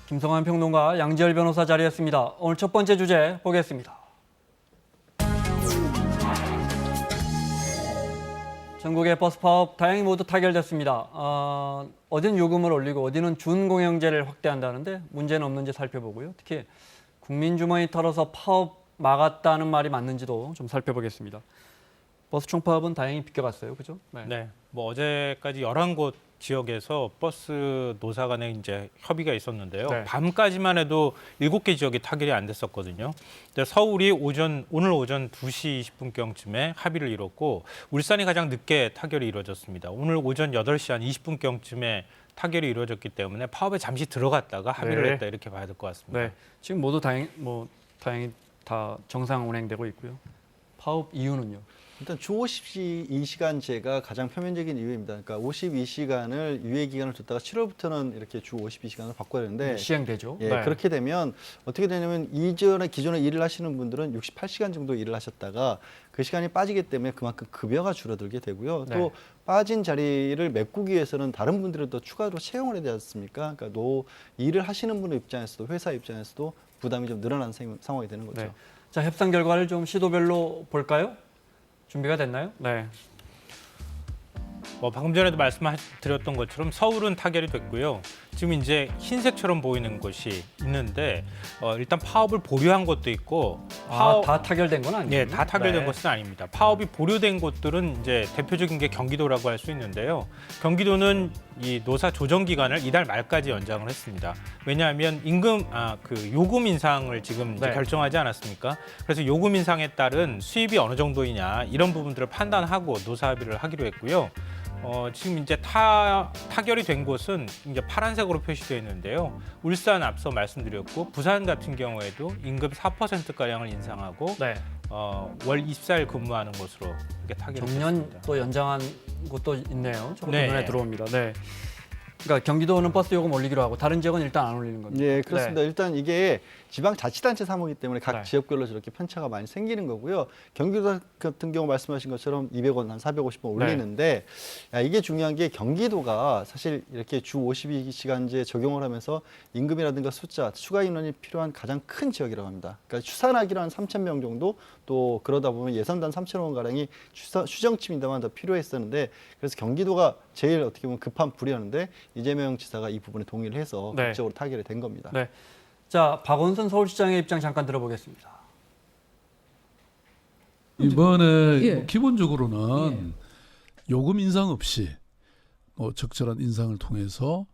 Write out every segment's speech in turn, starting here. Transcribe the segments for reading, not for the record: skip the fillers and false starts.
김성환 평론가, 양지열 변호사 자리했습니다. 오늘 첫 번째 주제 보겠습니다. 전국의 버스 파업 다행히 모두 타결됐습니다. 어디는 요금을 올리고 어디는 준공영제를 확대한다는데 문제는 없는지 살펴보고요. 특히 국민 주머니 털어서 파업 막았다는 말이 맞는지도 좀 살펴보겠습니다. 버스 총파업은 다행히 비껴갔어요, 그죠? 네, 뭐 어제까지 11곳 지역에서 버스 노사 간에 이제 협의가 있었는데요. 네. 밤까지만 해도 7개 지역이 타결이 안 됐었거든요. 근데 서울이 오늘 오전 2시 20분경쯤에 합의를 이뤘고 울산이 가장 늦게 타결이 이루어졌습니다. 오늘 오전 8시 한 20분경쯤에 타결이 이루어졌기 때문에 파업에 잠시 들어갔다가 합의를 네. 했다 이렇게 봐야 될 것 같습니다. 네, 지금 모두 다행히 다 정상 운행되고 있고요. 파업 이유는요? 일단 주 52시간제가 가장 표면적인 이유입니다. 그러니까 52시간을 유예 기간을 뒀다가 7월부터는 이렇게 주 52시간을 바꿔야 되는데 시행되죠. 예, 그렇게 되면 어떻게 되냐면 기존에 일을 하시는 분들은 68시간 정도 일을 하셨다가 그 시간이 빠지기 때문에 그만큼 급여가 줄어들게 되고요. 또 네. 빠진 자리를 메꾸기 위해서는 다른 분들을 더 추가로 채용을 해야 되지 않습니까? 그러니까 일을 하시는 분의 입장에서도 회사 입장에서도 부담이 좀 늘어나는 상황이 되는 거죠. 네. 자, 협상 결과를 좀 시도별로 볼까요? 준비가 됐나요? 네. 방금 전에도 말씀드렸던 것처럼 서울은 타결이 됐고요. 지금 이제 흰색처럼 보이는 곳이 있는데 일단 파업을 보류한 곳도 있고 다 타결된 건 아니에요? 네, 다 타결된 네. 것은 아닙니다. 파업이 보류된 곳들은 이제 대표적인 게 경기도라고 할 수 있는데요. 경기도는 이 노사 조정 기간을 이달 말까지 연장을 했습니다. 왜냐하면 요금 인상을 지금 이제 네. 결정하지 않았습니까? 그래서 요금 인상에 따른 수입이 어느 정도이냐 이런 부분들을 판단하고 노사 합의를 하기로 했고요. 지금 이제 타결이 된 곳은 이제 파란색으로 표시되어 있는데요. 울산 앞서 말씀드렸고 부산 같은 경우에도 임금 4%가량을 인상하고 네. 월 24일 근무하는 것으로 이렇게 타결이 정년 됐습니다. 또 연장한 곳도 있네요. 저것도 네. 눈에 들어옵니다. 네. 그러니까 경기도는 버스 요금 올리기로 하고 다른 지역은 일단 안 올리는 겁니다. 네, 그렇습니다. 네. 일단 이게 지방자치단체 사무이기 때문에 각 네. 지역별로 저렇게 편차가 많이 생기는 거고요. 경기도 같은 경우 말씀하신 것처럼 200원, 한 450원 올리는데 이게 중요한 게 경기도가 사실 이렇게 주 52시간제 적용을 하면서 임금이라든가 숫자, 추가 인원이 필요한 가장 큰 지역이라고 합니다. 그러니까 추산하기로 한 3,000명 정도 또 그러다 보면 예산단 3,000원 가량이 추정치입니다만 더 필요했었는데 그래서 경기도가 제일 어떻게 보면 급한 불이었는데 이재명 지사가 이 부분에 동의를 해서 네. 극적으로 타결이 된 겁니다. 네. 자, 박원순 서울시장의 입장 잠깐 들어보겠습니다. 이번에 예. 기본적으로는 요금 인상 없이 적절한 인상을 통해서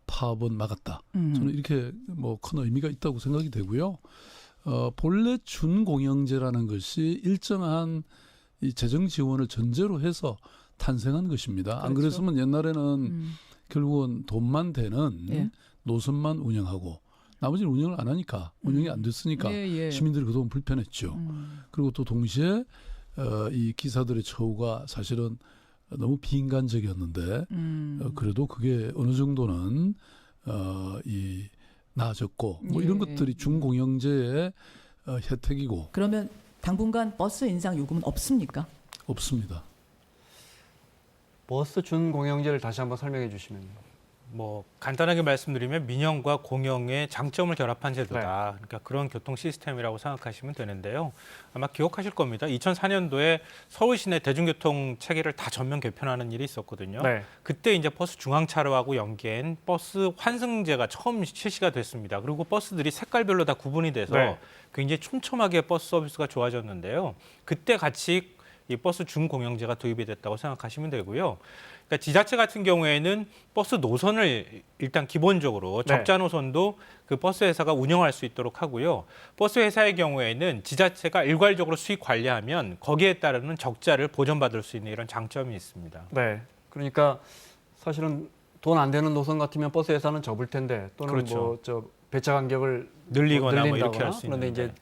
파업은 막았다. 저는 이렇게 큰 의미가 있다고 생각이 되고요. 본래 준공영제라는 것이 일정한 이 재정 지원을 전제로 해서 탄생한 것입니다. 안 그렇죠. 그랬으면 옛날에는 결국은 돈만 되는 예. 노선만 운영하고 나머지는 운영을 안 하니까 운영이 안 됐으니까 예. 시민들이 그동안 불편했죠. 그리고 또 동시에 이 기사들의 처우가 사실은 너무 비인간적이었는데 그래도 그게 어느 정도는 나아졌고 이런 예. 것들이 준공영제의 혜택이고 그러면 당분간 버스 인상 요금은 없습니까? 없습니다. 버스 준공영제를 다시 한번 설명해 주시면요. 간단하게 말씀드리면 민영과 공영의 장점을 결합한 제도다. 그러니까 그런 교통 시스템이라고 생각하시면 되는데요. 아마 기억하실 겁니다. 2004년도에 서울 시내 대중교통 체계를 다 전면 개편하는 일이 있었거든요. 네. 그때 이제 버스 중앙차로하고 연계한 버스 환승제가 처음 실시가 됐습니다. 그리고 버스들이 색깔별로 다 구분이 돼서 네. 굉장히 촘촘하게 버스 서비스가 좋아졌는데요. 그때 같이 이 버스 준공영제가 도입이 됐다고 생각하시면 되고요. 그러니까 지자체 같은 경우에는 버스 노선을 일단 기본적으로 네. 적자 노선도 그 버스 회사가 운영할 수 있도록 하고요. 버스 회사의 경우에는 지자체가 일괄적으로 수익 관리하면 거기에 따르는 적자를 보전받을 수 있는 이런 장점이 있습니다. 네. 그러니까 사실은 돈 안 되는 노선 같으면 버스 회사는 접을 텐데 또는 그렇죠. 배차 간격을 늘리거나 뭐 이렇게 늘린다거나 할 수 그런데 있는데. 이제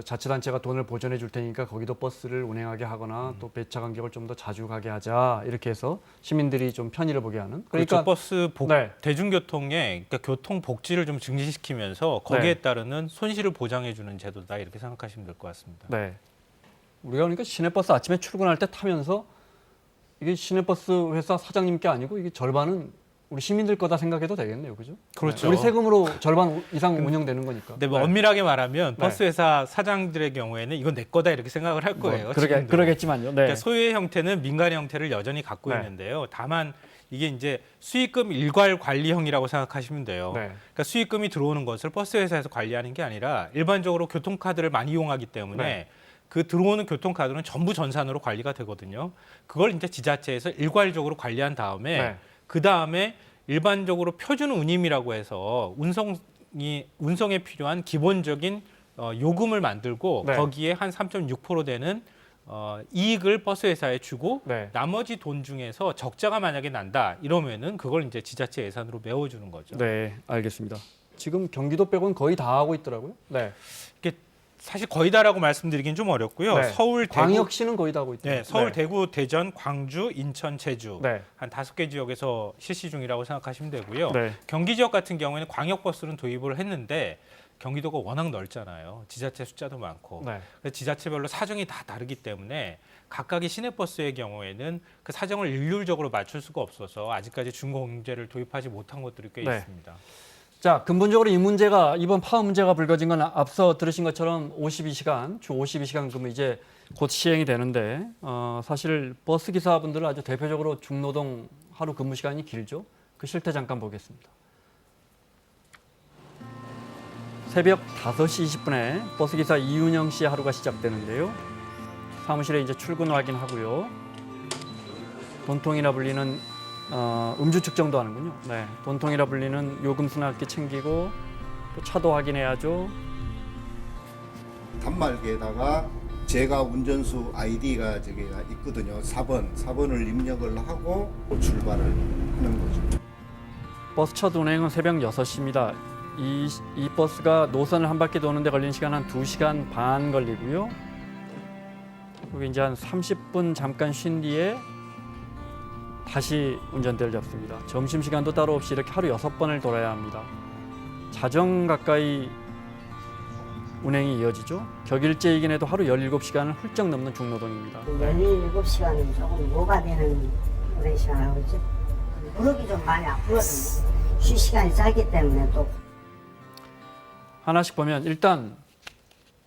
자치단체가 돈을 보전해 줄 테니까 거기도 버스를 운행하게 하거나 또 배차 간격을 좀 더 자주 가게 하자 이렇게 해서 시민들이 좀 편의를 보게 하는. 그러니까 버스 네. 대중교통의 그러니까 교통 복지를 좀 증진시키면서 거기에 네. 따르는 손실을 보장해주는 제도다 이렇게 생각하시면 될 것 같습니다. 네. 우리가 그러니까 시내버스 아침에 출근할 때 타면서 이게 시내버스 회사 사장님께 아니고 이게 절반은 우리 시민들 거다 생각해도 되겠네요, 그죠? 그렇죠. 우리 세금으로 절반 이상 운영되는 거니까. 근데 뭐 엄밀하게 말하면 네. 버스 회사 사장들의 경우에는 이건 내 거다 이렇게 생각을 할 거예요. 지금도. 그러겠지만요. 네. 그러니까 소유의 형태는 민간의 형태를 여전히 갖고 네. 있는데요. 다만 이게 이제 수익금 일괄 관리형이라고 생각하시면 돼요. 네. 그러니까 수익금이 들어오는 것을 버스 회사에서 관리하는 게 아니라 일반적으로 교통카드를 많이 이용하기 때문에 네. 그 들어오는 교통카드는 전부 전산으로 관리가 되거든요. 그걸 이제 지자체에서 일괄적으로 관리한 다음에 네. 그 다음에 일반적으로 표준 운임이라고 해서 운송에 필요한 기본적인 요금을 만들고 네. 거기에 한 3.6% 되는 이익을 버스 회사에 주고 네. 나머지 돈 중에서 적자가 만약에 난다 이러면은 그걸 이제 지자체 예산으로 메워주는 거죠. 네, 알겠습니다. 지금 경기도 빼고는 거의 다 하고 있더라고요. 네. 이게 사실 거의 다라고 말씀드리긴 좀 어렵고요. 네. 서울, 대구, 광역시는 거의 다 하고 있다. 네, 서울, 대구, 대전, 광주, 인천, 제주 네. 한 5개 지역에서 실시 중이라고 생각하시면 되고요. 네. 경기 지역 같은 경우에는 광역버스는 도입을 했는데 경기도가 워낙 넓잖아요. 지자체 숫자도 많고. 네. 그래서 지자체별로 사정이 다 다르기 때문에 각각의 시내버스의 경우에는 그 사정을 일률적으로 맞출 수가 없어서 아직까지 준공제를 도입하지 못한 것들이 꽤 네. 있습니다. 자, 근본적으로 이 문제가 이번 파업 문제가 불거진 건 앞서 들으신 것처럼 52시간, 주 52시간 근무 이제 곧 시행이 되는데 사실 버스 기사분들은 아주 대표적으로 중노동 하루 근무 시간이 길죠. 그 실태 잠깐 보겠습니다. 새벽 5시 20분에 버스 기사 이윤영 씨의 하루가 시작되는데요. 사무실에 이제 출근 확인하고요. 돈통이라 불리는 음주 측정도 하는군요. 네, 돈통이라 불리는 요금 수납기 챙기고 또 차도 확인해야죠. 단말기에다가 제가 운전수 아이디가 저기가 있거든요. 4번을 입력을 하고 출발을 하는 거죠. 버스 첫 운행은 새벽 6시입니다. 이 버스가 노선을 한 바퀴 도는데 걸리는 시간 한 2시간 반 걸리고요. 그리고 이제 한 30분 잠깐 쉰 뒤에 다시 운전대를 잡습니다. 점심시간도 따로 없이 이렇게 하루 6번을 돌아야 합니다. 자정 가까이 운행이 이어지죠. 격일제이긴 해도 하루 17시간을 훌쩍 넘는 중노동입니다. 17시간은 조금 오바되는 오랜 시간하고 있죠. 무릎이 좀 많이 아프거든요. 쉴 시간이 짧기 때문에 또. 하나씩 보면 일단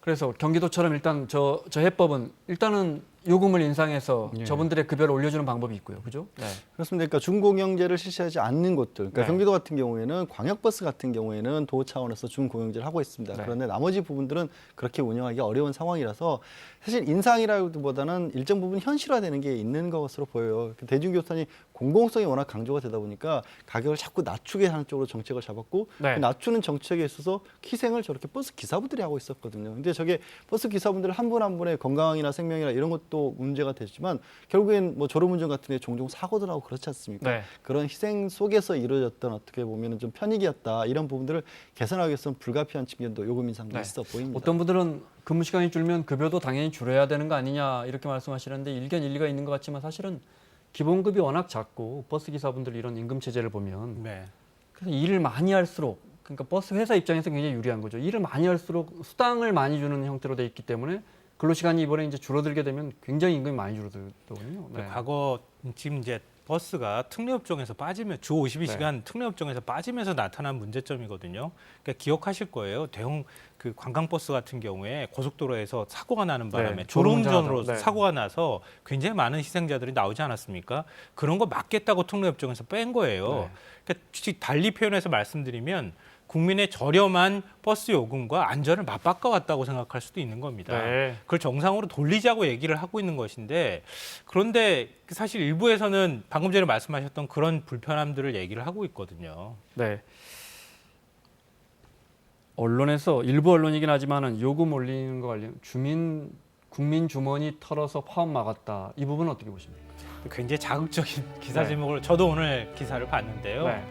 그래서 경기도처럼 일단 저 해법은 일단은 요금을 인상해서 예. 저분들의 급여를 올려주는 방법이 있고요. 그죠? 네. 그렇습니다. 그러니까 준공영제를 실시하지 않는 곳들, 그러니까 네. 경기도 같은 경우에는 광역버스 같은 경우에는 도 차원에서 준공영제를 하고 있습니다. 네. 그런데 나머지 부분들은 그렇게 운영하기 어려운 상황이라서 사실 인상이라기보다는 일정 부분 현실화되는 게 있는 것으로 보여요. 대중교통이 공공성이 워낙 강조가 되다 보니까 가격을 자꾸 낮추게 하는 쪽으로 정책을 잡았고 네. 그 낮추는 정책에 있어서 희생을 저렇게 버스 기사분들이 하고 있었거든요. 근데 저게 버스 기사분들 한 분 한 분의 건강이나 생명이나 이런 것도 문제가 되지만 결국엔 뭐 졸음운전 같은 데 종종 사고도 나고 그렇지 않습니까? 네. 그런 희생 속에서 이루어졌던 어떻게 보면 좀 편익이었다 이런 부분들을 개선하기 위해서는 불가피한 측면도 요금 인상도 네. 있어 보입니다. 어떤 분들은 근무 시간이 줄면 급여도 당연히 줄여야 되는 거 아니냐 이렇게 말씀하시는데 일견 일리가 있는 것 같지만 사실은 기본급이 워낙 작고 버스 기사분들 이런 임금 체제를 보면 네. 그래서 일을 많이 할수록 그러니까 버스 회사 입장에서 굉장히 유리한 거죠. 일을 많이 할수록 수당을 많이 주는 형태로 돼 있기 때문에 근로 시간이 이번에 이제 줄어들게 되면 굉장히 임금이 많이 줄어들거든요. 네. 과거 지금 이제 버스가 특례업종에서 빠지면 주 52시간 특례업종에서 빠지면서 나타난 문제점이거든요. 그러니까 기억하실 거예요. 대형 그 관광버스 같은 경우에 고속도로에서 사고가 나는 바람에 네, 졸음운전으로 네. 사고가 나서 굉장히 많은 희생자들이 나오지 않았습니까? 그런 거 막겠다고 특례업종에서 뺀 거예요. 네. 그러니까 달리 표현해서 말씀드리면 국민의 저렴한 버스 요금과 안전을 맞바꿔 왔다고 생각할 수도 있는 겁니다. 네. 그걸 정상으로 돌리자고 얘기를 하고 있는 것인데 그런데 사실 일부에서는 방금 전에 말씀하셨던 그런 불편함들을 얘기를 하고 있거든요. 네. 언론에서 일부 언론이긴 하지만은 요금 올리는 거 관련 국민 주머니 털어서 파업 막았다. 이 부분은 어떻게 보십니까? 굉장히 자극적인 기사 네. 제목을 저도 오늘 기사를 봤는데요. 네.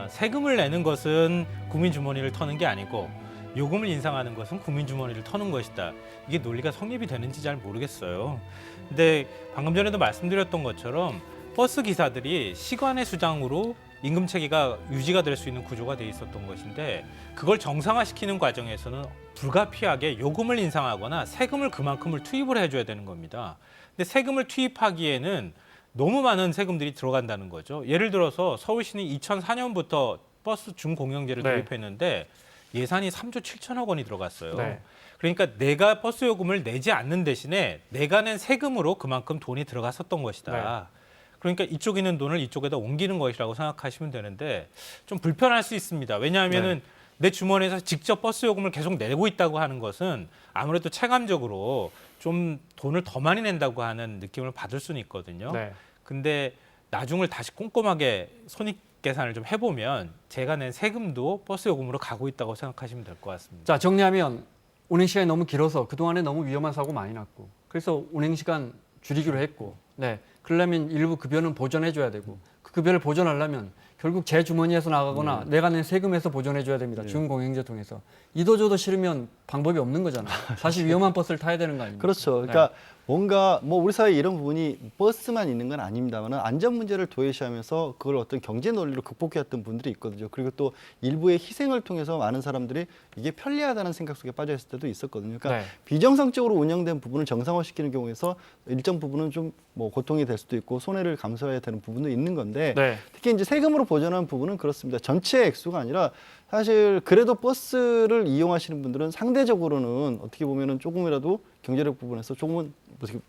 세금을 내는 것은 국민 주머니를 터는 게 아니고 요금을 인상하는 것은 국민 주머니를 터는 것이다. 이게 논리가 성립이 되는지 잘 모르겠어요. 근데 방금 전에도 말씀드렸던 것처럼 버스 기사들이 시간의 수장으로 임금 체계가 유지가 될 수 있는 구조가 돼 있었던 것인데 그걸 정상화시키는 과정에서는 불가피하게 요금을 인상하거나 세금을 그만큼을 투입을 해줘야 되는 겁니다. 근데 세금을 투입하기에는 너무 많은 세금들이 들어간다는 거죠. 예를 들어서 서울시는 2004년부터 버스 준공영제를 네. 도입했는데 예산이 3조 7천억 원이 들어갔어요. 네. 그러니까 내가 버스 요금을 내지 않는 대신에 내가 낸 세금으로 그만큼 돈이 들어갔었던 것이다. 네. 그러니까 이쪽에 있는 돈을 이쪽에다 옮기는 것이라고 생각하시면 되는데 좀 불편할 수 있습니다. 왜냐하면은 내 주머니에서 직접 버스 요금을 계속 내고 있다고 하는 것은 아무래도 체감적으로 좀 돈을 더 많이 낸다고 하는 느낌을 받을 수는 있거든요. 네. 근데 나중을 다시 꼼꼼하게 손익 계산을 좀 해보면 제가 낸 세금도 버스 요금으로 가고 있다고 생각하시면 될 것 같습니다. 자, 정리하면 운행 시간이 너무 길어서 그동안에 너무 위험한 사고 많이 났고 그래서 운행 시간 줄이기로 했고 네. 그러려면 일부 급여는 보전해 줘야 되고 그 급여를 보전하려면 결국 제 주머니에서 나가거나 내가 낸 세금에서 보전해 줘야 됩니다. 준공영제 통해서. 이도저도 싫으면 방법이 없는 거잖아요. 사실 위험한 버스를 타야 되는 거 아닙니까? 그렇죠. 그러니까 뭔가 뭐 우리 사회에 이런 부분이 버스만 있는 건 아닙니다만 안전 문제를 도외시하면서 그걸 어떤 경제 논리로 극복해왔던 분들이 있거든요. 그리고 또 일부의 희생을 통해서 많은 사람들이 이게 편리하다는 생각 속에 빠져 있을 때도 있었거든요. 그러니까 비정상적으로 운영된 부분을 정상화시키는 경우에서 일정 부분은 좀 뭐 고통이 될 수도 있고 손해를 감수해야 되는 부분도 있는 건데 특히 이제 세금으로 보전한 부분은 그렇습니다. 전체 액수가 아니라 사실 그래도 버스를 이용하시는 분들은 상대적으로는 어떻게 보면은 조금이라도 경제력 부분에서 조금은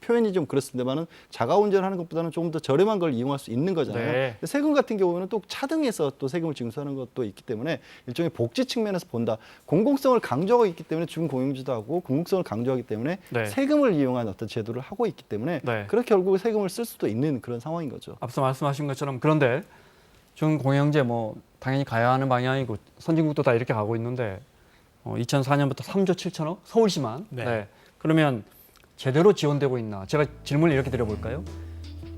표현이 좀 그렇습니다만은 자가 운전하는 것보다는 조금 더 저렴한 걸 이용할 수 있는 거잖아요. 근데 세금 같은 경우는 또 차등해서 또 세금을 징수하는 것도 있기 때문에 일종의 복지 측면에서 본다. 공공성을 강조하고 있기 때문에 준공영제도 하고 공공성을 강조하기 때문에 세금을 이용한 어떤 제도를 하고 있기 때문에 그렇게 결국 세금을 쓸 수도 있는 그런 상황인 거죠. 앞서 말씀하신 것처럼 그런데 준공영제 뭐 당연히 가야 하는 방향이고 선진국도 다 이렇게 가고 있는데 2004년부터 3조 7천억 서울시만 그러면 제대로 지원되고 있나? 제가 질문을 이렇게 드려볼까요?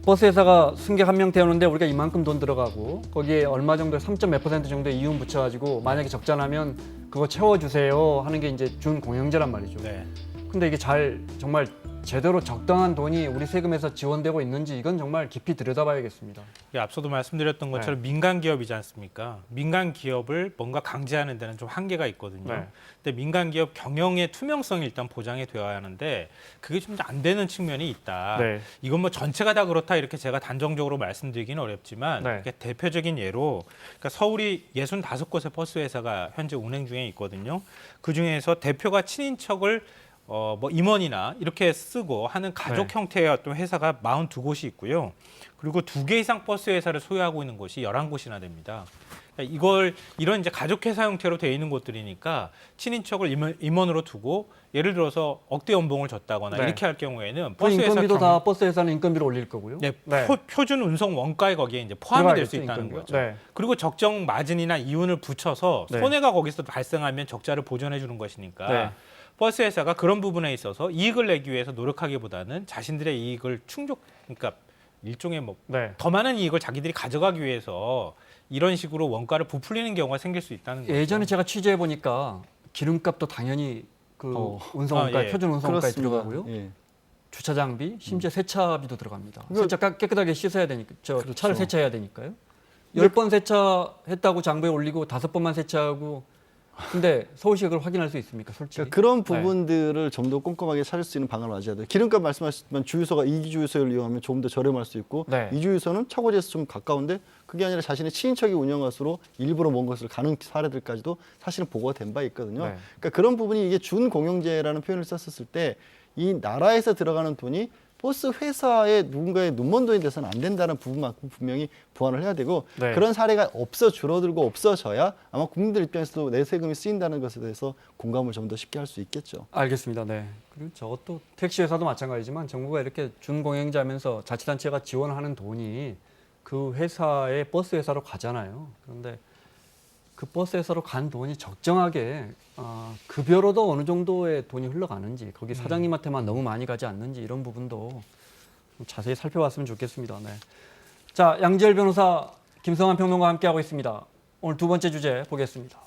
버스 회사가 승객 한 명 태우는데 우리가 이만큼 돈 들어가고 거기에 얼마 정도 3.몇 % 정도의 이윤 붙여가지고 만약에 적자나면 그거 채워주세요 하는 게 이제 준공영제란 말이죠. 근데 이게 정말 제대로 적당한 돈이 우리 세금에서 지원되고 있는지 이건 정말 깊이 들여다봐야겠습니다. 앞서도 말씀드렸던 것처럼 민간 기업이지 않습니까? 민간 기업을 뭔가 강제하는 데는 좀 한계가 있거든요. 근데 민간 기업 경영의 투명성이 일단 보장이 되어야 하는데 그게 좀 안 되는 측면이 있다. 이건 뭐 전체가 다 그렇다 이렇게 제가 단정적으로 말씀드리기는 어렵지만 이게 대표적인 예로 그러니까 서울이 65곳의 버스 회사가 현재 운행 중에 있거든요. 그 중에서 대표가 친인척을 뭐 임원이나 이렇게 쓰고 하는 가족 형태의 어떤 회사가 42곳이 있고요. 그리고 2개 이상 버스 회사를 소유하고 있는 곳이 11곳이나 됩니다. 그러니까 이런 이제 가족 회사 형태로 되어 있는 곳들이니까 친인척을 임원으로 두고 예를 들어서 억대 연봉을 줬다거나 이렇게 할 경우에는 버스 회사 인건비도 다 버스 회사는 인건비를 올릴 거고요. 표준 운송 원가에 거기에 이제 포함이 될 수 있다는 거죠. 그리고 적정 마진이나 이윤을 붙여서 손해가 거기서 발생하면 적자를 보전해 주는 것이니까 버스 회사가 그런 부분에 있어서 이익을 내기 위해서 노력하기보다는 자신들의 이익을 그러니까 일종의 뭐 더 많은 이익을 자기들이 가져가기 위해서 이런 식으로 원가를 부풀리는 경우가 생길 수 있다는 거죠. 예전에 제가 취재해 보니까 기름값도 당연히 그 운송원가, 표준 운송원가에 들어가고요. 주차장비, 심지어 세차비도 들어갑니다. 세차 깨끗하게 씻어야 되니까, 차를 세차해야 되니까요. 10번 세차했다고 장부에 올리고 5번만 세차하고 근데 서울시가 그걸 확인할 수 있습니까, 솔직히? 그러니까 그런 부분들을 좀 더 꼼꼼하게 찾을 수 있는 방안을 맞아야 돼요. 기름값 말씀하셨지만 주유소가 2기 주유소를 이용하면 조금 더 저렴할 수 있고 이 주유소는 차고지에서 좀 가까운데 그게 아니라 자신의 친인척이 운영 것으로 일부러 먼 것을 가는 사례들까지도 사실은 보고가 된 바 있거든요. 그러니까 그런 부분이 이게 준공영제라는 표현을 썼었을 때 이 나라에서 들어가는 돈이 버스 회사의 누군가의 눈먼 돈이 돼서는 안 된다는 부분만큼 분명히 보완을 해야 되고 그런 사례가 줄어들고 없어져야 아마 국민들 입장에서도 내 세금이 쓰인다는 것에 대해서 공감을 좀 더 쉽게 할 수 있겠죠. 알겠습니다. 그리고 저것도 택시 회사도 마찬가지지만 정부가 이렇게 준공영제하면서 자치단체가 지원하는 돈이 그 회사의 버스 회사로 가잖아요. 그런데 그 버스 회사로 간 돈이 적정하게 급여로도 어느 정도의 돈이 흘러가는지 거기 사장님한테만 너무 많이 가지 않는지 이런 부분도 좀 자세히 살펴봤으면 좋겠습니다. 자, 양지열 변호사, 김성환 평론가와 함께하고 있습니다. 오늘 두 번째 주제 보겠습니다.